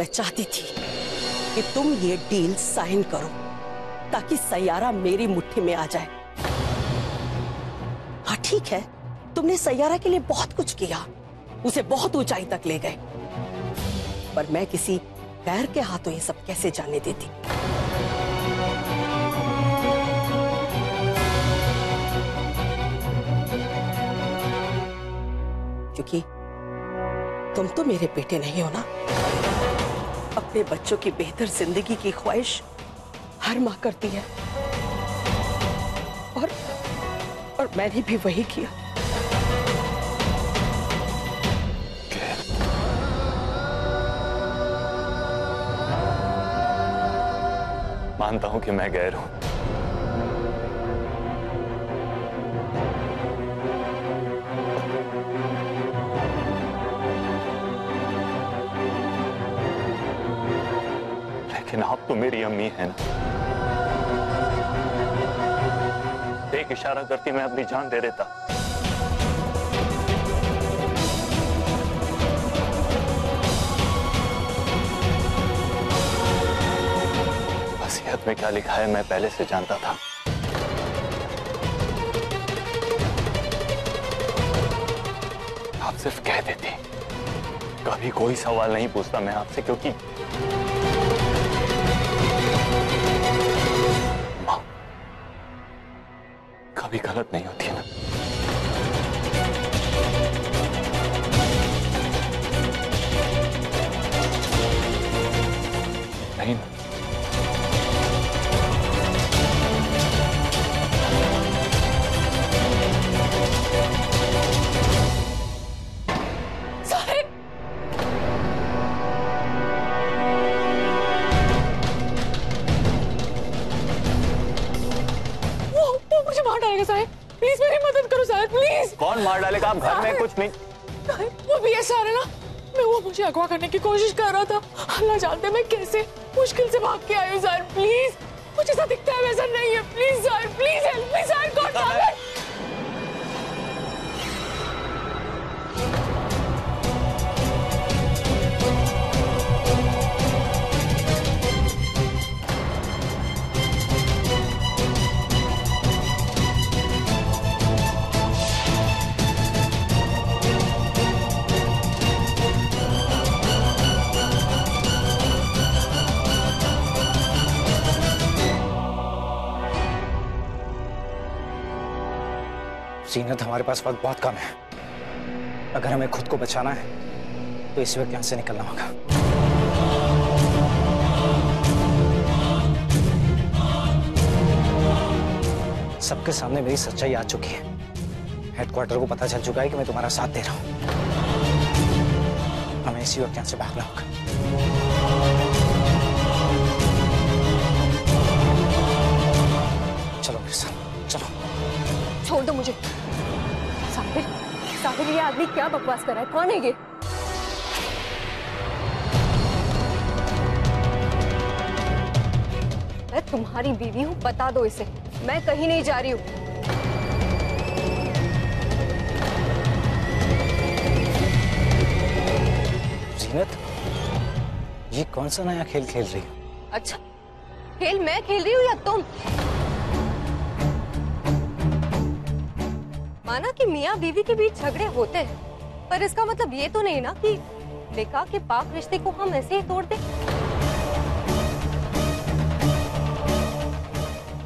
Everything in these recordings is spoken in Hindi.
मैं चाहती थी कि तुम ये डील साइन करो ताकि सैयारा मेरी मुट्ठी में आ जाए। हाँ ठीक है, तुमने सैयारा के लिए बहुत कुछ किया, उसे बहुत ऊंचाई तक ले गए, पर मैं किसी गैर के हाथों ये सब कैसे जाने देती। क्योंकि तुम तो मेरे बेटे नहीं हो ना। अपने बच्चों की बेहतर जिंदगी की ख्वाहिश हर मां करती है, और मैंने भी वही किया। मानता हूं कि मैं गैर हूं, लेकिन आप तो मेरी अम्मी है ना। एक इशारा करती मैं अपनी जान दे देता। वसीयत में क्या लिखा है मैं पहले से जानता था। आप सिर्फ कह देते, कभी कोई सवाल नहीं पूछता मैं आपसे, क्योंकि मां कभी गलत नहीं होती है ना। नहीं ना। प्लीज मेरी मदद करो साहब, प्लीज। कौन मार डालेगा? आप घर में कुछ नहीं। वो भी ऐसा है ना, वो मुझे अगवा करने की कोशिश कर रहा था। अल्लाह जानते मैं कैसे मुश्किल से भाग के आई हूँ सर। प्लीज, मुझे ऐसा दिखता है वैसा नहीं है। Please sir, please help me sir, god father. Zeenat, हमारे पास वक्त बहुत कम है। अगर हमें खुद को बचाना है तो इस वक्त यहाँ से निकलना होगा। सबके सामने मेरी सच्चाई आ चुकी है। हेडक्वार्टर को पता चल चुका है कि मैं तुम्हारा साथ दे रहा हूँ। हमें इसी वक्त यहाँ से भागना होगा। चलो मेरे साथ, चलो। छोड़ दो मुझे। साहिर, साहिर, ये आदमी क्या बकवास कर रहा है? कौन है ये? मैं तुम्हारी बीवी हूँ, बता दो इसे। मैं कहीं नहीं जा रही हूँ। जीनत, ये कौन सा नया खेल खेल रही हो? अच्छा, खेल मैं खेल रही हूँ या तुम? माना कि मियाँ बीवी के बीच झगड़े होते हैं, पर इसका मतलब ये तो नहीं ना कि निकाह के पाक रिश्ते को हम ऐसे ही तोड़ दें।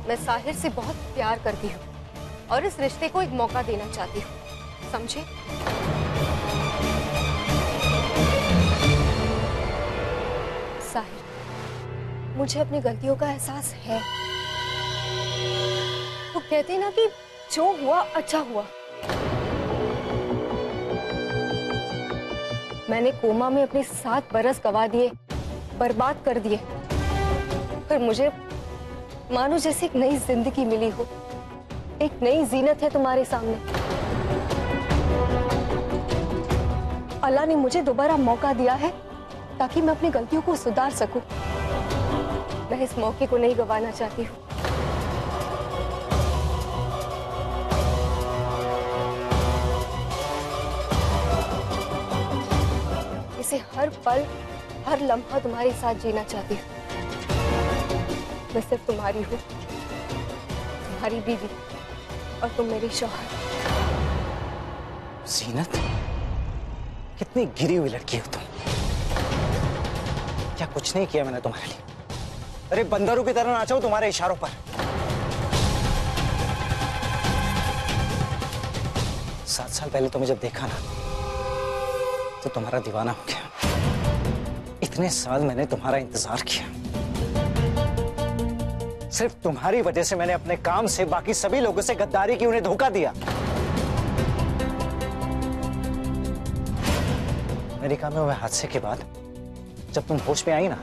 मैं साहिर से बहुत प्यार करती हूँ और इस रिश्ते को एक मौका देना चाहती हूँ, समझे? साहिर, मुझे अपनी गलतियों का एहसास है। तो कहते ना कि जो हुआ अच्छा हुआ। मैंने कोमा में अपने 7 बरस गवा दिए, बर्बाद कर दिए, पर मुझे मानो जैसे एक नई जिंदगी मिली हो, एक नई जीनत है तुम्हारे सामने। अल्लाह ने मुझे दोबारा मौका दिया है ताकि मैं अपनी गलतियों को सुधार सकूं। मैं इस मौके को नहीं गंवाना चाहती हूँ। इसे हर पल, हर लम्हा तुम्हारे साथ जीना चाहती हूँ। मैं सिर्फ तुम्हारी हूँ, तुम्हारी बीवी, और तुम मेरी शौहर। जीनत, कितनी गिरी हुई लड़की हो तुम। क्या कुछ नहीं किया मैंने तुम्हारे लिए? अरे बंदरों की तरह नाचा हूं तुम्हारे इशारों पर। 7 साल पहले तुम्हें जब देखा ना तो तुम्हारा दीवाना हो गया। इतने साल मैंने तुम्हारा इंतजार किया। सिर्फ तुम्हारी वजह से मैंने अपने काम से बाकी सभी लोगों से गद्दारी की, उन्हें धोखा दिया। अमेरिका में हुए हादसे के बाद जब तुम होश में आई ना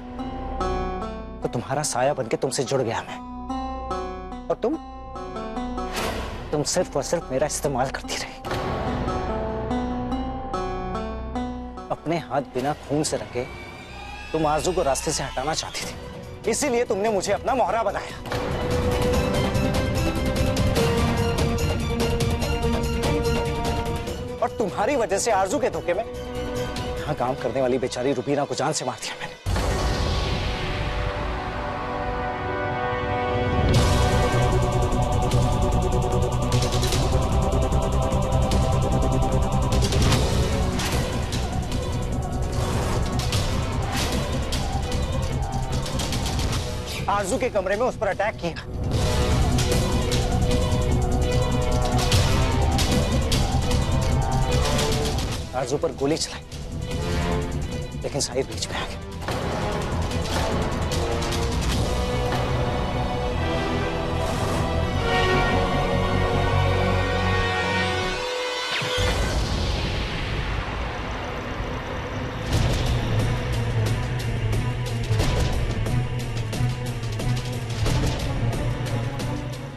तो तुम्हारा साया बनके तुमसे जुड़ गया मैं। और तुम सिर्फ और सिर्फ मेरा इस्तेमाल करती रही। अपने हाथ बिना खून से रखे तुम आरज़ू को रास्ते से हटाना चाहती थी, इसीलिए तुमने मुझे अपना मोहरा बनाया। और तुम्हारी वजह से आरज़ू के धोखे में यहां काम करने वाली बेचारी रुबीना को जान से मार दिया मैंने। आरज़ू के कमरे में उस पर अटैक किया। आरज़ू पर गोली चलाई, लेकिन साहिर बीच में आ गया।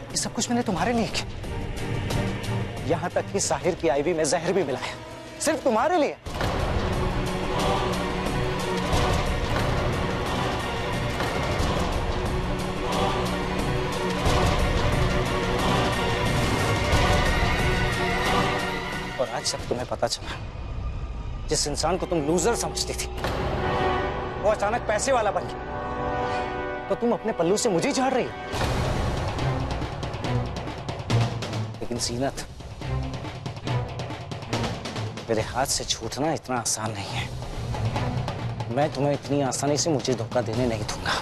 ये सब कुछ मैंने तुम्हारे लिए किया। यहां तक कि साहिर की आईवी में जहर भी मिलाया, सिर्फ तुम्हारे लिए। और आज जब तुम्हें पता चला, जिस इंसान को तुम लूजर समझती थी वो अचानक पैसे वाला बन गया, तो तुम अपने पल्लू से मुझे झाड़ रही हो। लेकिन जीनत, मेरे हाथ से छूटना इतना आसान नहीं है। मैं तुम्हें इतनी आसानी से मुझे धोखा देने नहीं दूंगा,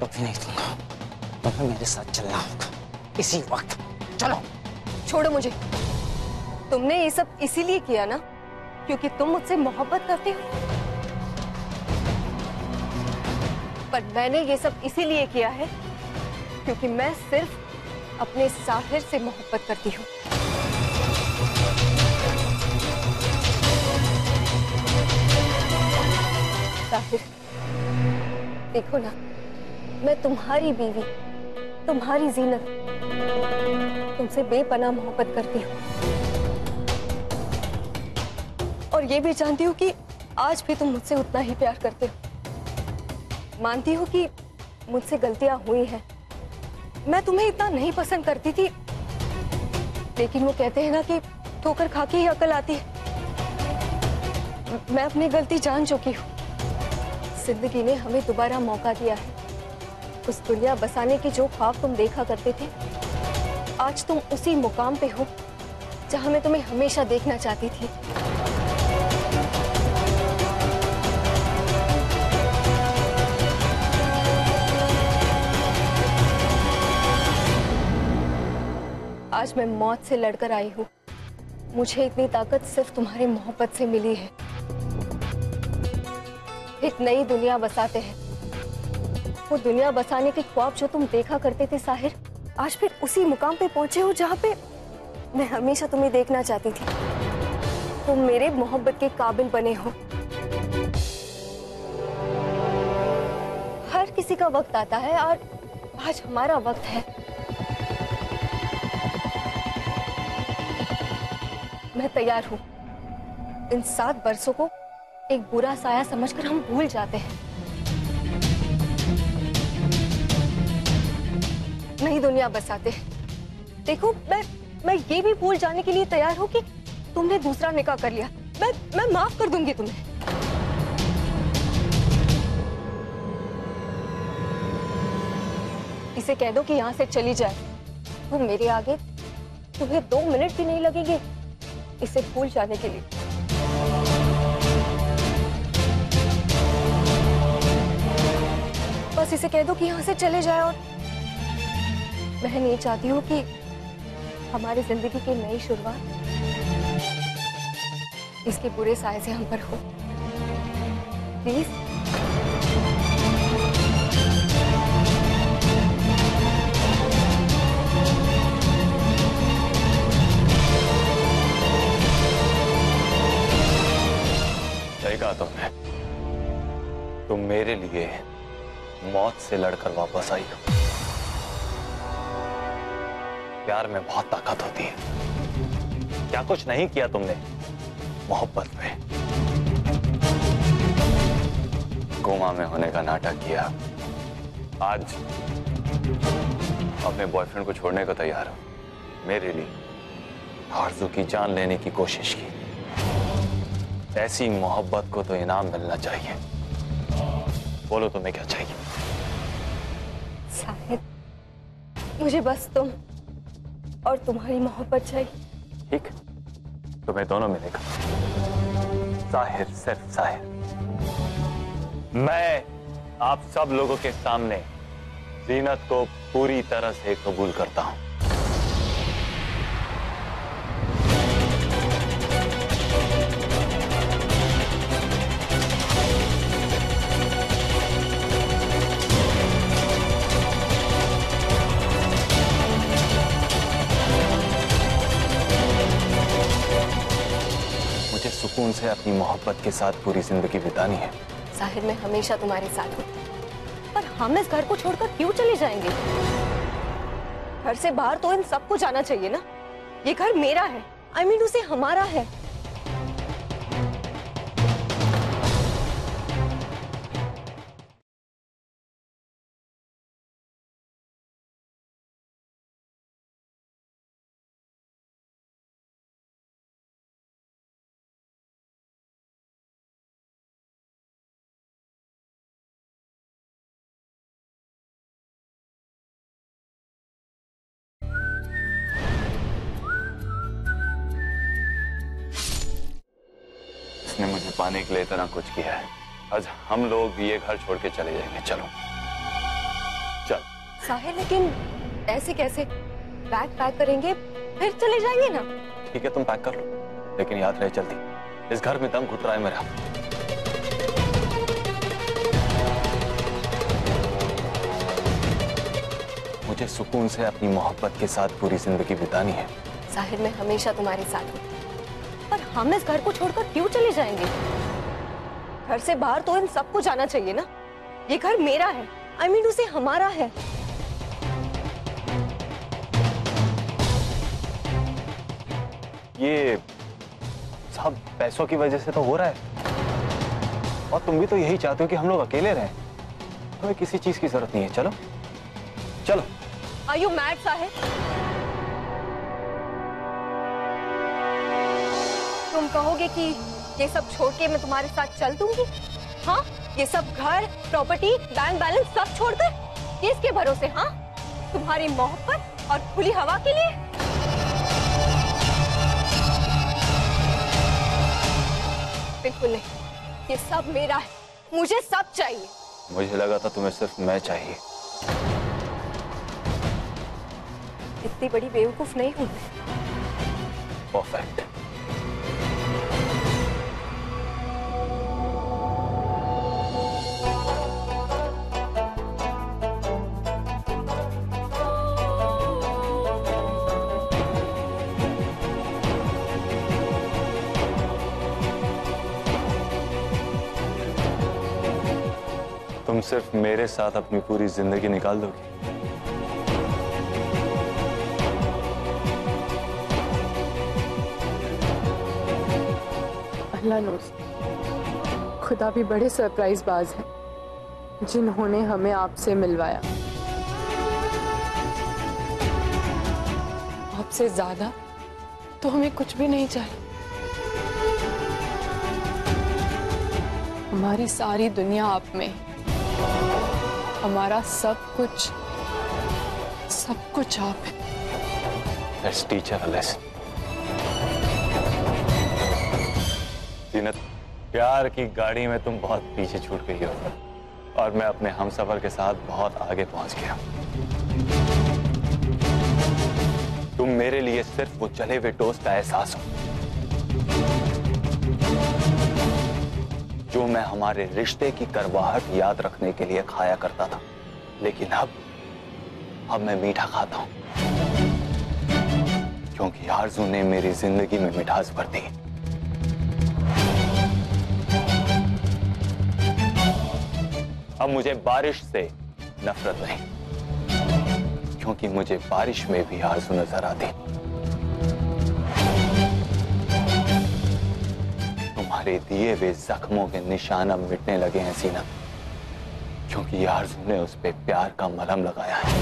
कभी नहीं दूंगा। तुम्हें मेरे साथ चलना होगा इसी वक्त। चलो। छोड़ो मुझे। तुमने ये सब इसीलिए किया ना क्योंकि तुम मुझसे मोहब्बत करते हो, पर मैंने ये सब इसीलिए किया है क्योंकि मैं सिर्फ अपने साहिर से मोहब्बत करती हूँ। साहिर, देखो ना, मैं तुम्हारी बीवी, तुम्हारी जीनत, तुमसे बेपनाह मोहब्बत करती हूँ। और ये भी जानती हूँ कि आज भी तुम मुझसे उतना ही प्यार करते हो। मानती हूँ कि मुझसे गलतियां हुई हैं। मैं तुम्हें इतना नहीं पसंद करती थी, लेकिन वो कहते हैं ना कि ठोकर खा के ही अकल आती है। मैं अपनी गलती जान चुकी हूँ। जिंदगी ने हमें दोबारा मौका दिया है। उस दुनिया बसाने के जो ख्वाब तुम देखा करते थे, आज तुम उसी मुकाम पे हो जहां मैं तुम्हें हमेशा देखना चाहती थी। आज मैं मौत से लड़कर आई हूँ। मुझे इतनी ताकत सिर्फ तुम्हारी मोहब्बत से मिली है। एक नई दुनिया बसाते हैं। वो दुनिया बसाने के ख्वाब जो तुम देखा करते थे साहिर, आज फिर उसी मुकाम पे पहुंचे हो जहाँ पे मैं हमेशा तुम्हें देखना चाहती थी। तुम मेरे मोहब्बत के काबिल बने हो। हर किसी का वक्त आता है और आज हमारा वक्त है। मैं तैयार हूं। इन 7 बरसों को एक बुरा साया समझकर हम भूल जाते हैं। नई दुनिया बसाते हैं। देखो, मैं ये भी भूल जाने के लिए तैयार हूं कि तुमने दूसरा निकाह कर लिया। मैं माफ कर दूंगी तुम्हें। इसे कह दो कि यहाँ से चली जाए। वो मेरे आगे तुम्हें 2 मिनट भी नहीं लगेंगे इसे भूल जाने के लिए। बस इसे कह दो कि यहाँ से चले जाए। और मैं नहीं चाहती हूँ कि हमारी जिंदगी की नई शुरुआत इसके बुरे साए से हम पर हो। प्लीज। सही कहा तुमने। तुम मेरे लिए मौत से लड़कर वापस आई हो। प्यार में बहुत ताकत होती है। क्या कुछ नहीं किया तुमने मोहब्बत में। कोमा में होने का नाटक किया, आज अपने बॉयफ्रेंड को छोड़ने को तैयार हो। मेरे लिए आरज़ू की जान लेने की कोशिश की। ऐसी मोहब्बत को तो इनाम मिलना चाहिए। बोलो तुम्हें क्या चाहिए? शाहिद, मुझे बस तुम और तुम्हारी मोहब्बत चाहिए। ठीक, तुम्हें दोनों मिलेगा। जाहिर, सिर्फ जाहिर। मैं आप सब लोगों के सामने जीनत को पूरी तरह से कबूल करता हूं। मुझे सुकून से अपनी मोहब्बत के साथ पूरी जिंदगी बितानी है। साहिर, मैं हमेशा तुम्हारे साथ हूँ, पर हम इस घर को छोड़कर क्यों चले जाएंगे? घर से बाहर तो इन सबको जाना चाहिए ना। ये घर मेरा है, I mean, उसे हमारा है। इसने मुझे पाने के लिए इतना कुछ किया है। आज हम लोग ये घर छोड़ के चले जाएंगे। चलो चल। साहिर, लेकिन ऐसे कैसे? बैग पैक करेंगे फिर चले जाएंगे ना। ठीक है, तुम पैक कर लो, लेकिन याद रहे जल्दी। इस घर में दम घुट रहा है मेरा। मुझे सुकून से अपनी मोहब्बत के साथ पूरी जिंदगी बितानी है। साहिर, मैं हमेशा तुम्हारे साथ हूँ, पर हम इस घर को छोड़कर क्यों चले जाएंगे? घर से बाहर तो इन सबको जाना चाहिए ना। ये घर मेरा है, I mean, उसे हमारा है। ये सब पैसों की वजह से तो हो रहा है, और तुम भी तो यही चाहते हो कि हम लोग अकेले रहें। तुम्हें किसी चीज की जरूरत नहीं है। चलो चलो। Are you mad, Sahir? तुम कहोगे कि ये सब छोड़ के मैं तुम्हारे साथ चल दूंगी? हाँ, ये सब घर, प्रॉपर्टी, बैंक बैलेंस सब छोड़कर किसके भरोसे? हाँ, तुम्हारी मोहब्बत और खुली हवा के लिए? बिल्कुल नहीं, ये सब मेरा है, मुझे सब चाहिए। मुझे लगा था तुम्हें सिर्फ मैं चाहिए। इतनी बड़ी बेवकूफ नहीं हूं मैं। परफेक्ट। तुम सिर्फ मेरे साथ अपनी पूरी जिंदगी निकाल दोगे। अल्लाह नोज़, खुदा भी बड़े सरप्राइज बाज हैं जिन्होंने हमें आपसे मिलवाया। आपसे ज्यादा तो हमें कुछ भी नहीं चाहिए। हमारी सारी दुनिया आप में, हमारा सब कुछ सब कुछ आप है। Let's teach her a lesson. जीनत, प्यार की गाड़ी में तुम बहुत पीछे छूट गई हो और मैं अपने हमसफर के साथ बहुत आगे पहुंच गया। तुम मेरे लिए सिर्फ वो जले हुए टोस्ट का एहसास हो जो मैं हमारे रिश्ते की करवाहट याद रखने के लिए खाया करता था, लेकिन अब मैं मीठा खाता हूं क्योंकि आरज़ू ने मेरी जिंदगी में मिठास भर दी। अब मुझे बारिश से नफरत नहीं क्योंकि मुझे बारिश में भी आरज़ू नजर आती। तुम्हारे दिए हुए जख्मों के निशान अब मिटने लगे हैं सीना, क्योंकि आरज़ू ने उस पे प्यार का मलहम लगाया है।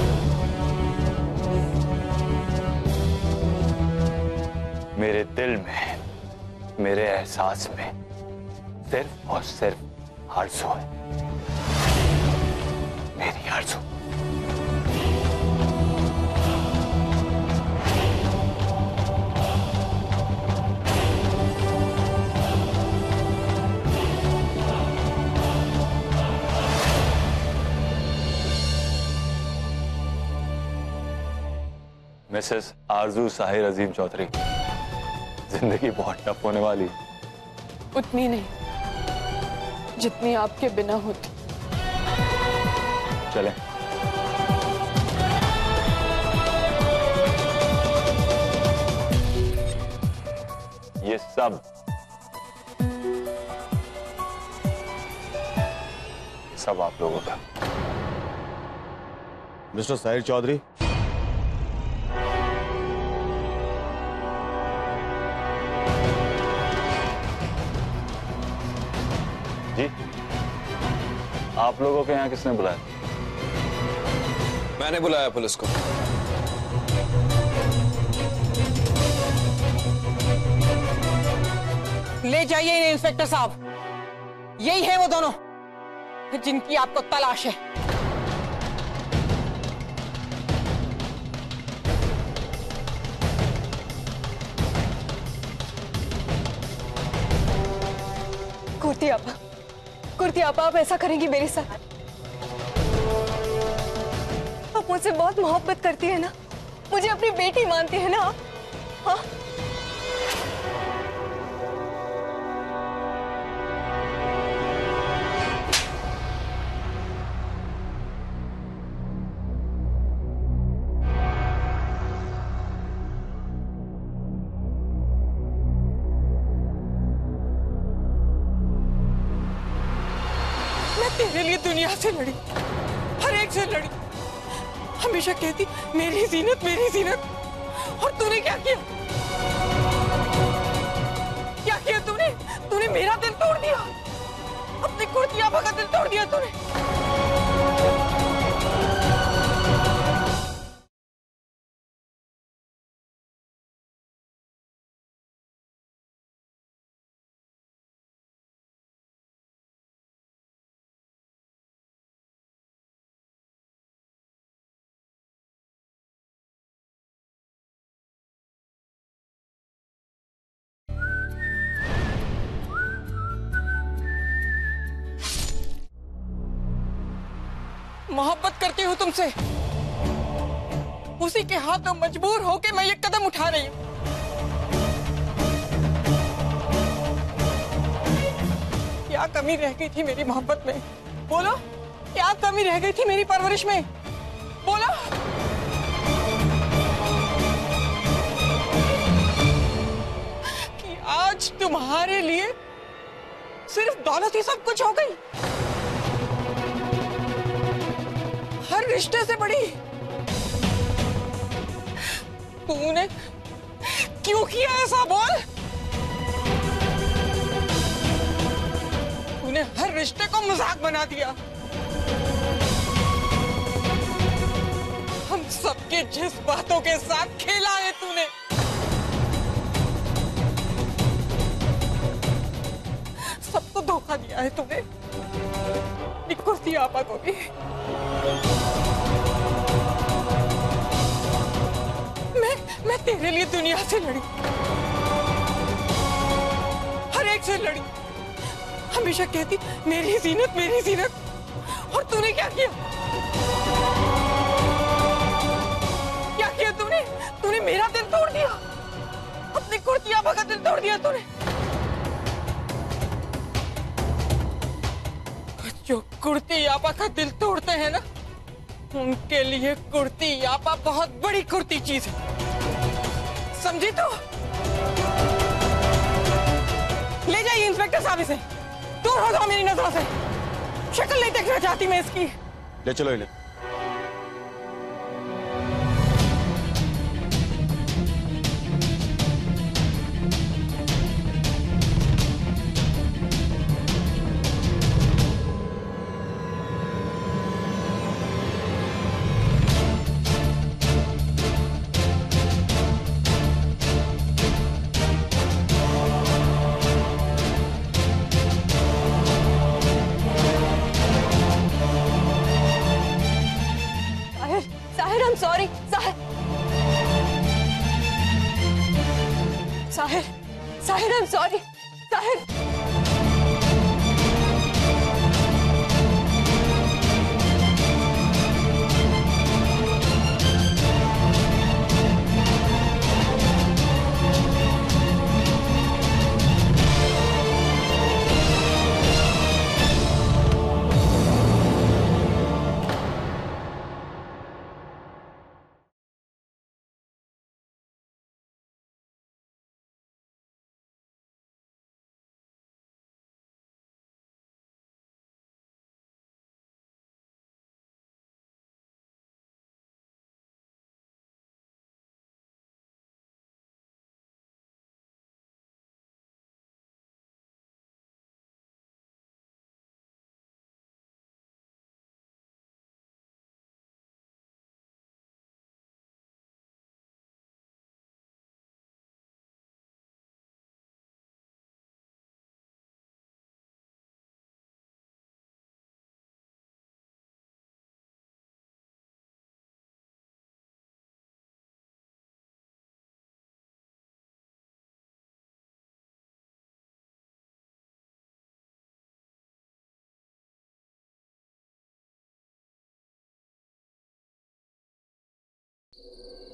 मेरे दिल में, मेरे एहसास में सिर्फ और सिर्फ आरज़ू है, मेरी आरज़ू। मिसेस आरज़ू साहिर अजीम चौधरी, जिंदगी बहुत टफ होने वाली। उतनी नहीं जितनी आपके बिना होती। चलें। ये सब आप लोगों का। मिस्टर साहिर चौधरी, जी, आप लोगों के यहाँ किसने बुलाया? मैंने बुलाया पुलिस को। ले जाइए इन्हें इंस्पेक्टर साहब, यही है वो दोनों जिनकी आपको तलाश है। कुर्ती आपा आप ऐसा करेंगी मेरे साथ? आप मुझसे बहुत मोहब्बत करती है ना, मुझे अपनी बेटी मानती है ना आप? हाँ? तेरे लिए दुनिया से लड़ी, हर एक से लड़ी, हमेशा कहती मेरी जीनत मेरी जीनत। और तूने क्या किया? क्या किया तूने? तूने मेरा दिल तोड़ दिया, अपनी कुर्ती आपा का दिल तोड़ दिया तूने। मोहब्बत करती हूँ तुमसे, उसी के हाथों मजबूर होके मैं ये कदम उठा रही हूँ। क्या कमी रह गई थी मेरी मोहब्बत में? बोलो, क्या कमी रह गई थी मेरी परवरिश में? बोलो। कि आज तुम्हारे लिए सिर्फ दौलत ही सब कुछ हो गई, हर रिश्ते से बड़ी। तूने क्यों किया ऐसा? बोल। तूने हर रिश्ते को मजाक बना दिया। हम सबके जज्बातों के साथ खेला है तूने। सबको धोखा दिया है तूने, कुर्ती आपा को भी। मैं तेरे लिए दुनिया से लड़ी, हर एक से लड़ी। हमेशा कहती मेरी जीनत, और तूने क्या किया? क्या किया तूने? तूने मेरा दिल तोड़ दिया, अपनी कुर्ती आपा का दिल तोड़ दिया तूने। जो कुर्ती आपा का दिल तोड़ते हैं ना, उनके लिए कुर्ती आपा बहुत बड़ी कुर्ती चीज है, समझी तू? ले जाइए इंस्पेक्टर साहब इसे, दूर हो जाओ मेरी नजरों से, शक्ल नहीं देखना चाहती मैं इसकी। ले चलो इन्हें। I'm sorry, Sahir. Sahir, I'm sorry. Sahir.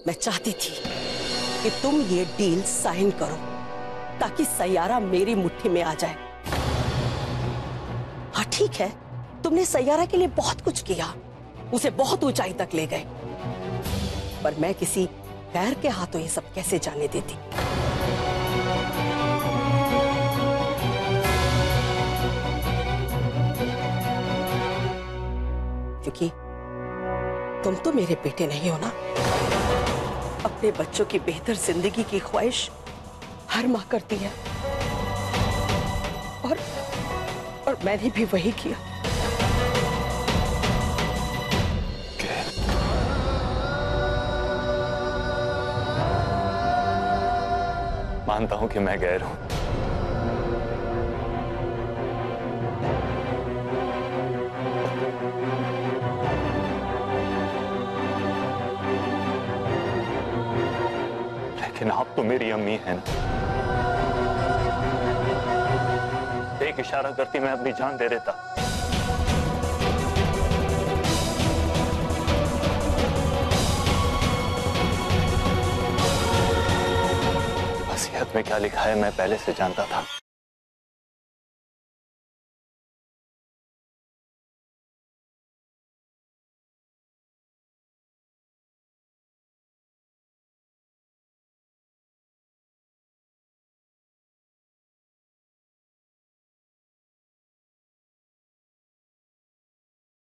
मैं चाहती थी कि तुम ये डील साइन करो ताकि सैयारा मेरी मुट्ठी में आ जाए। हाँ ठीक है, तुमने सैयारा के लिए बहुत कुछ किया, उसे बहुत ऊंचाई तक ले गए, पर मैं किसी गैर के हाथों ये सब कैसे जाने देती। क्योंकि तुम तो मेरे बेटे नहीं हो ना। अपने बच्चों की बेहतर जिंदगी की ख्वाहिश हर मां करती है, और मैंने भी वही किया। मानता हूं कि मैं गैर हूं, लेकिन आप तो मेरी अम्मी हैं ना। एक इशारा करती मैं अपनी जान दे देता। वसीयत में क्या लिखा है मैं पहले से जानता था।